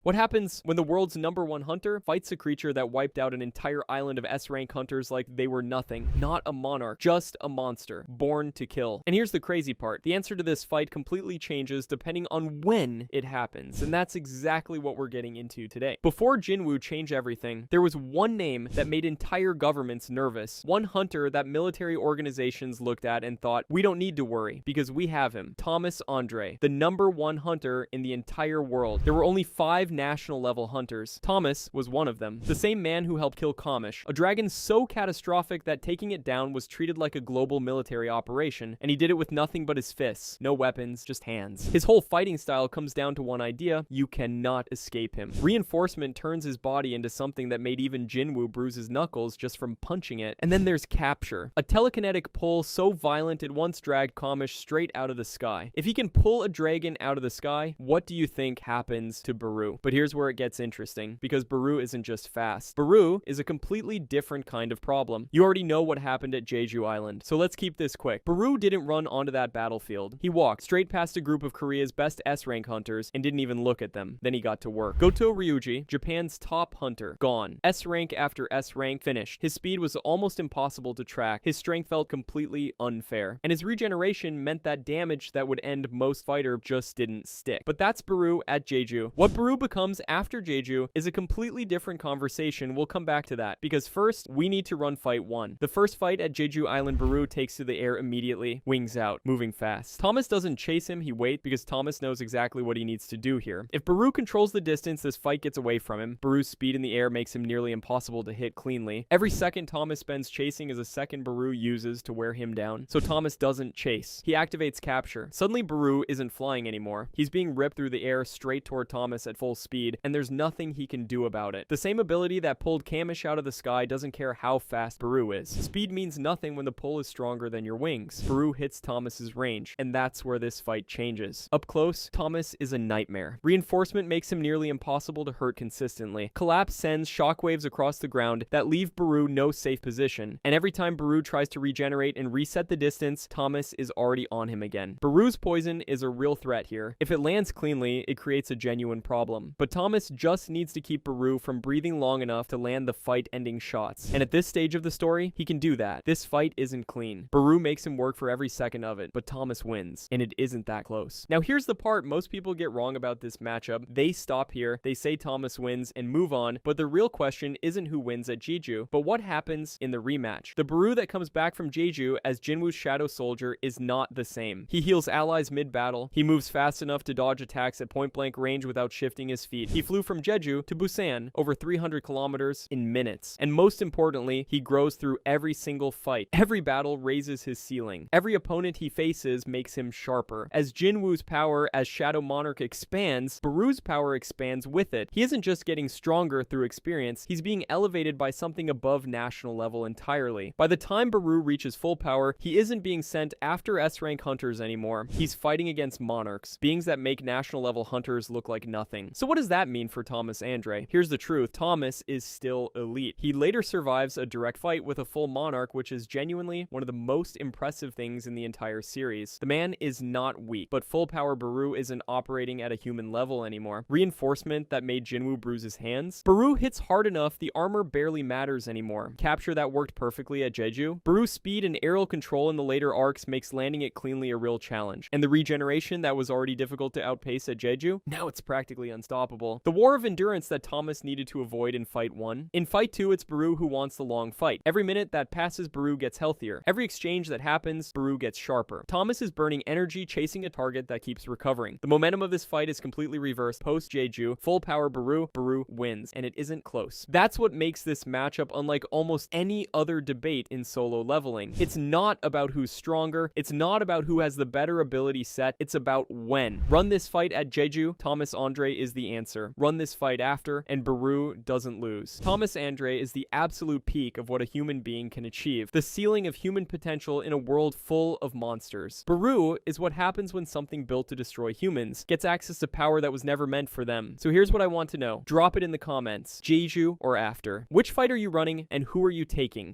What happens when the world's #1 hunter fights a creature that wiped out an entire island of S-rank hunters like they were nothing? Not a monarch, just a monster, born to kill. And here's the crazy part. The answer to this fight completely changes depending on when it happens. And that's exactly what we're getting into today. Before Jinwoo changed everything, there was one name that made entire governments nervous. One hunter that military organizations looked at and thought, we don't need to worry because we have him. Thomas Andre, the #1 hunter in the entire world. There were only 5 national level hunters. Thomas was one of them. The same man who helped kill Kamish, a dragon so catastrophic that taking it down was treated like a global military operation, and he did it with nothing but his fists. No weapons, just hands. His whole fighting style comes down to one idea: you cannot escape him. Reinforcement turns his body into something that made even Jinwoo bruise his knuckles just from punching it. And then there's capture, a telekinetic pull so violent it once dragged Kamish straight out of the sky. If he can pull a dragon out of the sky, what do you think happens to Beru? But here's where it gets interesting, because Beru isn't just fast. Beru is a completely different kind of problem. You already know what happened at Jeju Island, so let's keep this quick. Beru didn't run onto that battlefield. He walked straight past a group of Korea's best S-rank hunters and didn't even look at them. Then he got to work. Goto Ryuji, Japan's top hunter, gone. S-rank after S-rank finished. His speed was almost impossible to track. His strength felt completely unfair. And his regeneration meant that damage that would end most fighter just didn't stick. But that's Beru at Jeju. What Beru becomes after Jeju is a completely different conversation. We'll come back to that, because first, we need to run fight 1. The first fight at Jeju Island Beru takes to the air immediately, wings out, moving fast. Thomas doesn't chase him, he waits, because Thomas knows exactly what he needs to do here. If Beru controls the distance, this fight gets away from him. Beru's speed in the air makes him nearly impossible to hit cleanly. Every second Thomas spends chasing is a second Beru uses to wear him down, so Thomas doesn't chase. He activates capture. Suddenly Beru isn't flying anymore. He's being ripped through the air straight toward Thomas at full speed, and there's nothing he can do about it. The same ability that pulled Kamish out of the sky doesn't care how fast Beru is. Speed means nothing when the pull is stronger than your wings. Beru hits Thomas's range, and that's where this fight changes. Up close, Thomas is a nightmare. Reinforcement makes him nearly impossible to hurt consistently. Collapse sends shockwaves across the ground that leave Beru no safe position, and every time Beru tries to regenerate and reset the distance, Thomas is already on him again. Beru's poison is a real threat here. If it lands cleanly, it creates a genuine problem. But Thomas just needs to keep Beru from breathing long enough to land the fight-ending shots. And at this stage of the story, he can do that. This fight isn't clean. Beru makes him work for every second of it, but Thomas wins. And it isn't that close. Now here's the part most people get wrong about this matchup. They stop here, they say Thomas wins, and move on, but the real question isn't who wins at Jeju, but what happens in the rematch. The Beru that comes back from Jeju as Jinwoo's shadow soldier is not the same. He heals allies mid-battle, he moves fast enough to dodge attacks at point-blank range without shifting his feet. He flew from Jeju to Busan over 300 kilometers in minutes. And most importantly, he grows through every single fight. Every battle raises his ceiling. Every opponent he faces makes him sharper. As Jinwoo's power as Shadow Monarch expands, Beru's power expands with it. He isn't just getting stronger through experience, he's being elevated by something above national level entirely. By the time Beru reaches full power, he isn't being sent after S-rank hunters anymore. He's fighting against monarchs, beings that make national level hunters look like nothing. So what does that mean for Thomas Andre? Here's the truth. Thomas is still elite. He later survives a direct fight with a full monarch, which is genuinely one of the most impressive things in the entire series. The man is not weak, but full power Beru isn't operating at a human level anymore. Reinforcement that made Jinwoo bruise his hands. Beru hits hard enough, the armor barely matters anymore. Capture that worked perfectly at Jeju. Beru's speed and aerial control in the later arcs makes landing it cleanly a real challenge. And the regeneration that was already difficult to outpace at Jeju, now it's practically unstoppable. The war of endurance that Thomas needed to avoid in fight 1. In fight 2, it's Beru who wants the long fight. Every minute that passes, Beru gets healthier. Every exchange that happens, Beru gets sharper. Thomas is burning energy chasing a target that keeps recovering. The momentum of this fight is completely reversed post Jeju. Full power Beru wins, and it isn't close. That's what makes this matchup unlike almost any other debate in solo leveling. It's not about who's stronger, it's not about who has the better ability set, it's about when. Run this fight at Jeju, Thomas Andre is the answer. Run this fight after, and Beru doesn't lose. Thomas Andre is the absolute peak of what a human being can achieve, the ceiling of human potential in a world full of monsters. Beru is what happens when something built to destroy humans gets access to power that was never meant for them. So here's what I want to know. Drop it in the comments. Jeju or after? Which fight are you running and who are you taking?